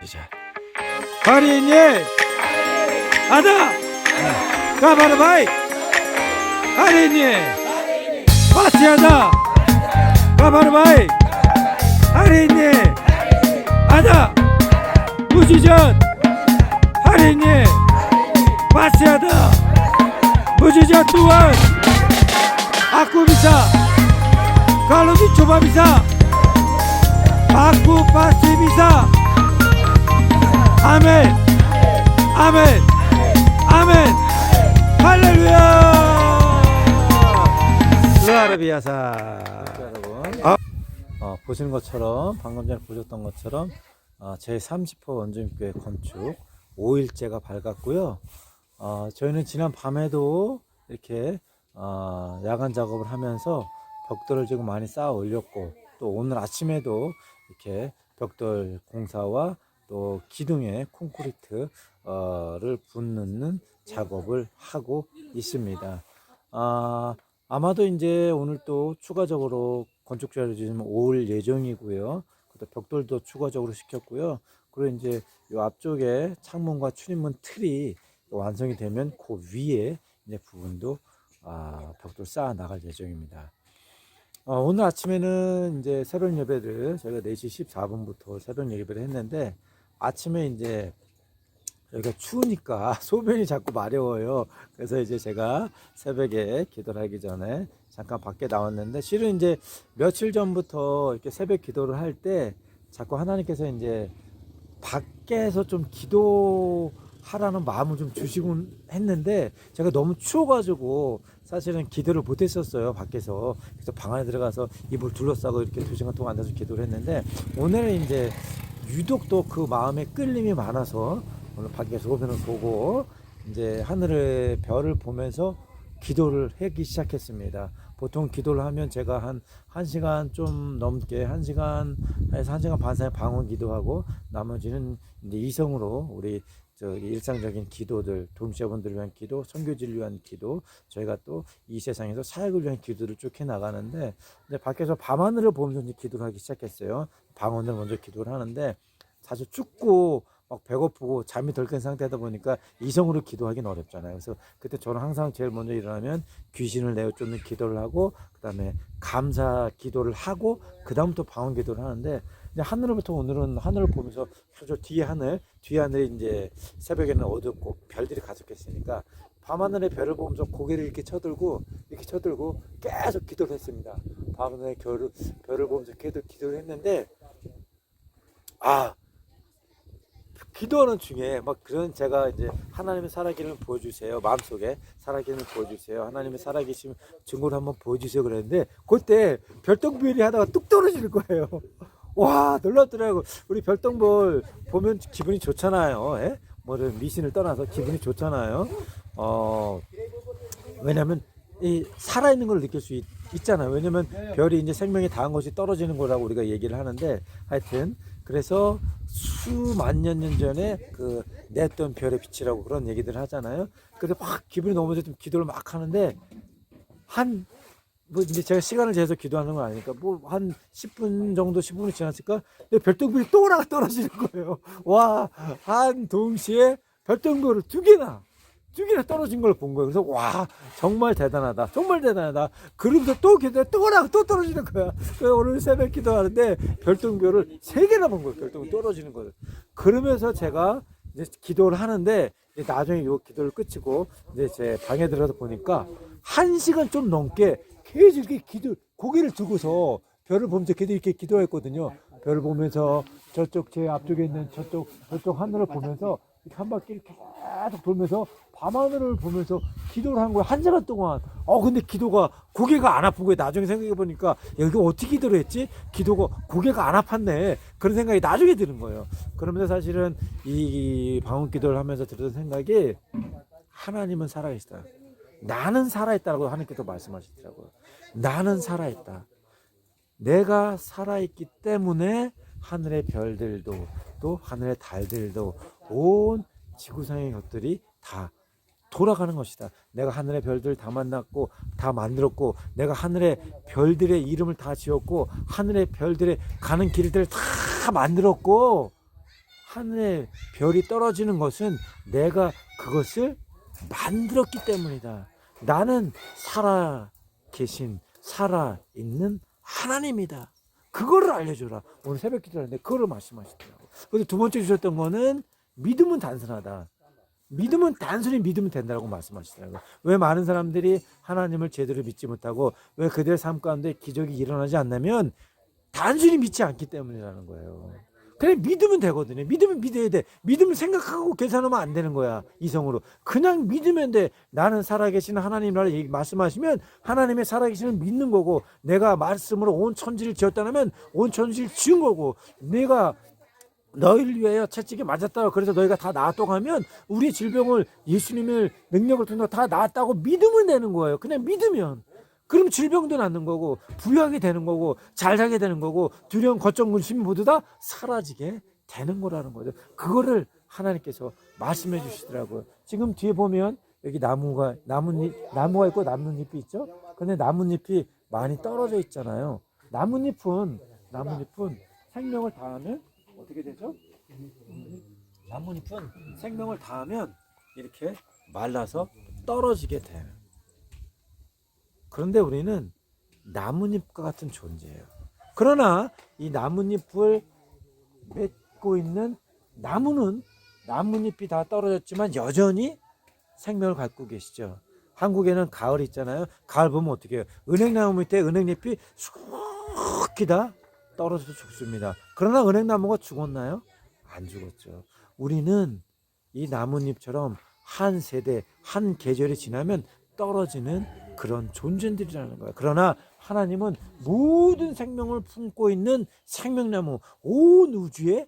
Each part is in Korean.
기자. 가리니 아다 가바르바이 가리니 파티아다 가바르바이 가리니 아다 무지전 가리니 파티아다 무지전 tuan aku bisa kalau dicoba bisa aku pasti bisa 아멘 아멘 아멘 할렐루야 루아르비아사 여러분 보시는 것처럼 방금 전에 보셨던 것처럼 제30호 원주민교회 건축 5일째가 밝았고요. 저희는 지난 밤에도 이렇게 야간 작업을 하면서 벽돌을 지금 많이 쌓아 올렸고 또 오늘 아침에도 이렇게 벽돌 공사와 또 기둥에 콘크리트를 붓는 작업을 하고 있습니다. 아마도 이제 오늘 또 추가적으로 건축 자료 좀 올 예정이고요. 또 벽돌도 추가적으로 시켰고요. 그리고 이제 이 앞쪽에 창문과 출입문 틀이 완성이 되면 그 위에 이제 부분도 벽돌 쌓아 나갈 예정입니다. 오늘 아침에는 이제 새벽 예배를 저희가 4시 14분부터 새벽 예배를 했는데 아침에 이제 여기가 추우니까 소변이 자꾸 마려워요. 그래서 이제 제가 새벽에 기도를 하기 전에 잠깐 밖에 나왔는데 실은 이제 며칠 전부터 이렇게 새벽 기도를 할 때 자꾸 하나님께서 이제 밖에서 좀 기도하라는 마음을 좀 주시곤 했는데 제가 너무 추워가지고 사실은 기도를 못했었어요. 밖에서. 그래서 방 안에 들어가서 이불 둘러싸고 이렇게 2시간 동안 앉아서 기도를 했는데 오늘은 이제 유독 또 그 마음에 끌림이 많아서 오늘 밖에 소변을 보고 이제 하늘의 별을 보면서 기도를 하기 시작했습니다. 보통 기도를 하면 제가 한 1시간 좀 넘게 1시간에서 1시간 반 사이 방언 기도하고 나머지는 이제 이성으로 우리 일상적인 기도들, 동시자분들을 위한 기도, 선교지를 위한 기도, 저희가 또 이 세상에서 사역을 위한 기도를 쭉 해 나가는데 이제 밖에서 밤하늘을 보면서 이제 기도를 하기 시작했어요. 방언을 먼저 기도를 하는데 사실 춥고 막 배고프고 잠이 덜 깬 상태다 보니까 이성으로 기도하기는 어렵잖아요. 그래서 그때 저는 항상 제일 먼저 일어나면 귀신을 내어쫓는 기도를 하고 그 다음에 감사 기도를 하고 그 다음부터 방언 기도를 하는데 이제 하늘로부터 오늘은 하늘을 보면서 저 뒤에 하늘이 이제 새벽에는 어둡고 별들이 가득했으니까 밤하늘의 별을 보면서 고개를 이렇게 쳐들고 계속 기도를 했습니다. 밤하늘의 별을 보면서 계속 기도를 했는데 기도하는 중에 막 그런 제가 이제 하나님의 살아계심을 보여주세요. 마음속에 살아계심을 보여주세요. 하나님의 살아계심 증거를 한번 보여주세요. 그랬는데 그때 별똥별이 하다가 뚝 떨어지는 거예요. 와 놀랍더라고. 우리 별똥별 보면 기분이 좋잖아요. 예? 뭐를 미신을 떠나서 기분이 좋잖아요. 왜냐면 이 살아있는 걸 느낄 수 있잖아요. 왜냐면 별이 이제 생명이 다한 것이 떨어지는 거라고 우리가 얘기를 하는데 하여튼 그래서 수만 년 전에 그 냈던 별의 빛이라고 그런 얘기들 하잖아요. 그래서 막 기분이 너무 좋좀 기도를 막 하는데 뭐 이제 제가 시간을 재서 기도하는 건 아니니까 뭐 한 10분 정도 15분이 지났을까? 근데 별똥별이 또 하나가 떨어지는 거예요. 와, 한 동시에 별똥별을 두 개나 떨어진 걸 본 거예요. 그래서 와 정말 대단하다. 그러면서 또 기도해 또 하나가 또 떨어지는 거야. 그래서 오늘 새벽 기도하는데 별똥별을 3개나 본 거예요. 별똥별 떨어지는 거를. 그러면서 제가 이제 기도를 하는데 이제 나중에 이 기도를 끝이고 이제 제 방에 들어서 보니까 1시간 좀 넘게 계속 이렇게 고개를 들고서 별을 보면서 계속 이렇게 기도했거든요. 별을 보면서 저쪽 제 앞쪽에 있는 저쪽 하늘을 보면서 이렇게 한 바퀴를 계속 돌면서 밤하늘을 보면서 기도를 한 거예요. 1시간 동안. 근데 기도가 고개가 안 아픈 거예요. 나중에 생각해 보니까 이거 어떻게 기도를 했지? 기도가 고개가 안 아팠네. 그런 생각이 나중에 드는 거예요. 그러면서 사실은 이 방언 기도를 하면서 들었던 생각이 하나님은 살아계시다. 나는 살아있다라고 하나님께서 말씀하시더라고요. 나는 살아있다. 내가 살아있기 때문에 하늘의 별들도 또 하늘의 달들도 온 지구상의 것들이 다 돌아가는 것이다. 내가 하늘의 별들을 다 만났고 다 만들었고 내가 하늘의 별들의 이름을 다 지었고 하늘의 별들의 가는 길들을 다 만들었고 하늘에 별이 떨어지는 것은 내가 그것을 만들었기 때문이다. 나는 살아있는 하나님이다. 그거를 알려줘라. 오늘 새벽 기도하는데 그거를 말씀하시더라고. 그래서 두 번째 주셨던 거는 믿음은 단순하다. 믿음은 단순히 믿으면 된다고 말씀하시더라고요. 왜 많은 사람들이 하나님을 제대로 믿지 못하고 왜 그들의 삶 가운데 기적이 일어나지 않냐면 단순히 믿지 않기 때문이라는 거예요. 그래 믿으면 되거든요. 믿으면 믿어야 돼. 믿으면 생각하고 계산하면 안 되는 거야. 이성으로. 그냥 믿으면 돼. 나는 살아계신 하나님이라고 말씀하시면 하나님의 살아계신을 믿는 거고 내가 말씀으로 온 천지를 지었다면 온 천지를 지은 거고 내가 너희를 위하여 채찍에 맞았다. 그래서 너희가 다 나았다고 하면 우리의 질병을 예수님의 능력을 통해 다 나았다고 믿으면 되는 거예요. 그냥 믿으면. 그럼 질병도 낫는 거고 부유하게 되는 거고 잘 살게 되는 거고 두려움, 걱정, 근심이 모두 다 사라지게 되는 거라는 거죠. 그거를 하나님께서 말씀해 주시더라고요. 지금 뒤에 보면 여기 나무가 있고 나뭇잎이 있죠. 근데 나뭇잎이 많이 떨어져 있잖아요. 나뭇잎은 생명을 다하면 어떻게 되죠? 나뭇잎은 생명을 다하면 이렇게 말라서 떨어지게 돼요. 그런데 우리는 나뭇잎과 같은 존재예요. 그러나 이 나뭇잎을 맺고 있는 나무는 나뭇잎이 다 떨어졌지만 여전히 생명을 갖고 계시죠. 한국에는 가을 있잖아요. 가을 보면 어떻게 해요? 은행나무 밑에 은행잎이 수북히 다 떨어져서 죽습니다. 그러나 은행나무가 죽었나요? 안 죽었죠. 우리는 이 나뭇잎처럼 한 세대, 한 계절이 지나면 떨어지는 그런 존재들이라는 거예요. 그러나 하나님은 모든 생명을 품고 있는 생명나무, 온 우주의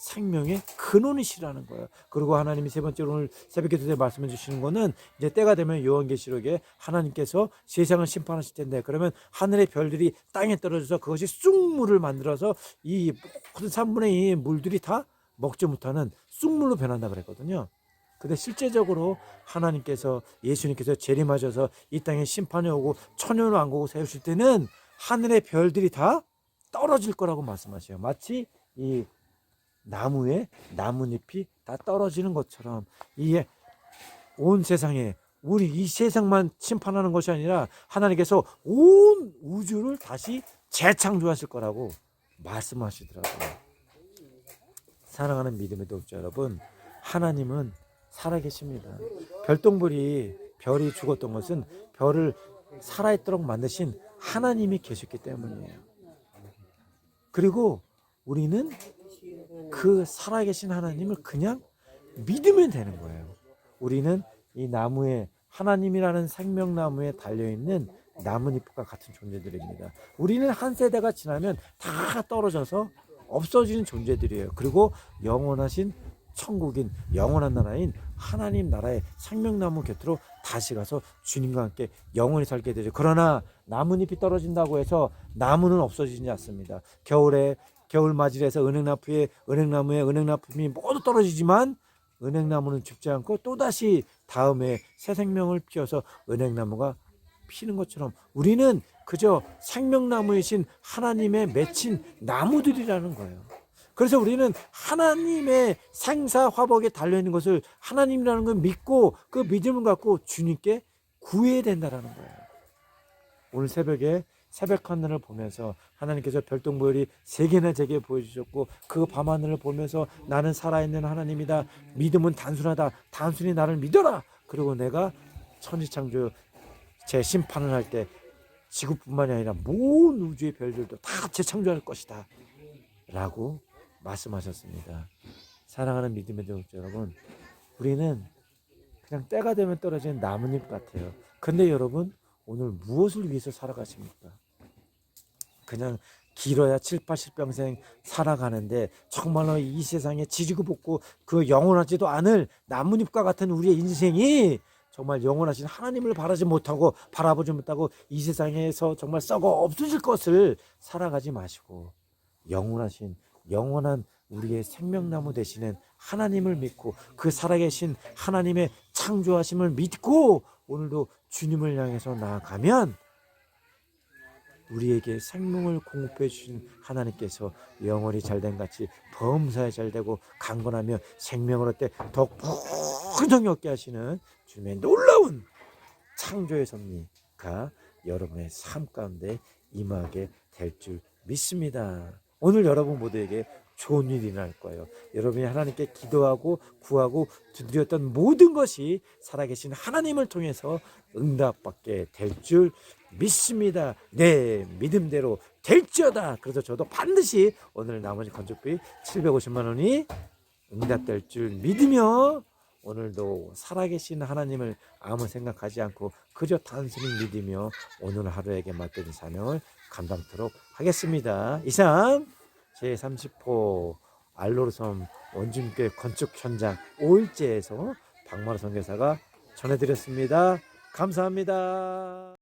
생명의 근원이시라는 거예요. 그리고 하나님이 세 번째로 오늘 새벽기도 때 말씀해 주시는 거는 이제 때가 되면 요한계시록에 하나님께서 세상을 심판하실 텐데 그러면 하늘의 별들이 땅에 떨어져서 그것이 쑥물을 만들어서 이 모든 3분의 2의 물들이 다 먹지 못하는 쑥물로 변한다 그랬거든요. 근데 실제적으로 하나님께서 예수님께서 재림하셔서 이 땅에 심판이 오고 천년왕국을 세우실 때는 하늘의 별들이 다 떨어질 거라고 말씀하셔요. 마치 이 나무에 나뭇잎이 다 떨어지는 것처럼 이게 온 세상에 우리 이 세상만 심판하는 것이 아니라 하나님께서 온 우주를 다시 재창조하실 거라고 말씀하시더라고요. 사랑하는 믿음의 독자 여러분, 하나님은 살아계십니다. 별이 죽었던 것은 별을 살아있도록 만드신 하나님이 계셨기 때문이에요. 그리고 우리는 그 살아계신 하나님을 그냥 믿으면 되는 거예요. 우리는 이 나무에 하나님이라는 생명나무에 달려있는 나뭇잎과 같은 존재들입니다. 우리는 한 세대가 지나면 다 떨어져서 없어지는 존재들이에요. 그리고 영원하신 천국인 영원한 나라인 하나님 나라의 생명나무 곁으로 다시 가서 주님과 함께 영원히 살게 되죠. 그러나 나뭇잎이 떨어진다고 해서 나무는 없어지지 않습니다. 겨울맞이에서 은행나무에 은행나품이 모두 떨어지지만 은행나무는 죽지 않고 또다시 다음에 새 생명을 피워서 은행나무가 피는 것처럼 우리는 그저 생명나무이신 하나님의 맺힌 나무들이라는 거예요. 그래서 우리는 하나님의 생사화복에 달려있는 것을 하나님이라는 걸 믿고 그 믿음을 갖고 주님께 구해야 된다는 거예요. 오늘 새벽에 새벽 하늘을 보면서 하나님께서 별똥별이 3개나 제게 보여주셨고 그 밤하늘을 보면서 나는 살아있는 하나님이다. 믿음은 단순하다. 단순히 나를 믿어라. 그리고 내가 천지창조 제 심판을 할 때 지구뿐만이 아니라 모든 우주의 별들도 다 재창조할 것이다 라고 말씀하셨습니다. 사랑하는 믿음의 동역자 여러분, 우리는 그냥 때가 되면 떨어지는 나뭇잎 같아요. 근데 여러분 오늘 무엇을 위해서 살아가십니까? 그냥 길어야 7, 80평생 살아가는데 정말로 이 세상에 지지고 볶고 그 영원하지도 않을 나뭇잎과 같은 우리의 인생이 정말 영원하신 하나님을 바라보지 못하고 이 세상에서 정말 썩어 없어질 것을 살아가지 마시고 영원한 우리의 생명나무 되시는 하나님을 믿고 그 살아계신 하나님의 창조하심을 믿고 오늘도 주님을 향해서 나아가면 우리에게 생명을 공급해 주신 하나님께서 영원히 잘된 같이 범사에 잘되고 강건하며 생명을 얻되 더욱 풍성히 얻게 하시는 주님의 놀라운 창조의 섭리가 여러분의 삶 가운데 임하게 될 줄 믿습니다. 오늘 여러분 모두에게 좋은 일이 날 거예요. 여러분이 하나님께 기도하고 구하고 두드렸던 모든 것이 살아계신 하나님을 통해서 응답받게 될 줄 믿습니다. 내 믿음대로 될지어다. 그래서 저도 반드시 오늘 나머지 건축비 750만 원이 응답될 줄 믿으며 오늘도 살아계신 하나님을 아무 생각하지 않고 그저 단순히 믿으며 오늘 하루에게 맡겨진 사명을 감당토록 하겠습니다. 이상 제30호 알로르섬 원주민교회 건축 현장 5일째에서 박만호 선교사가 전해드렸습니다. 감사합니다.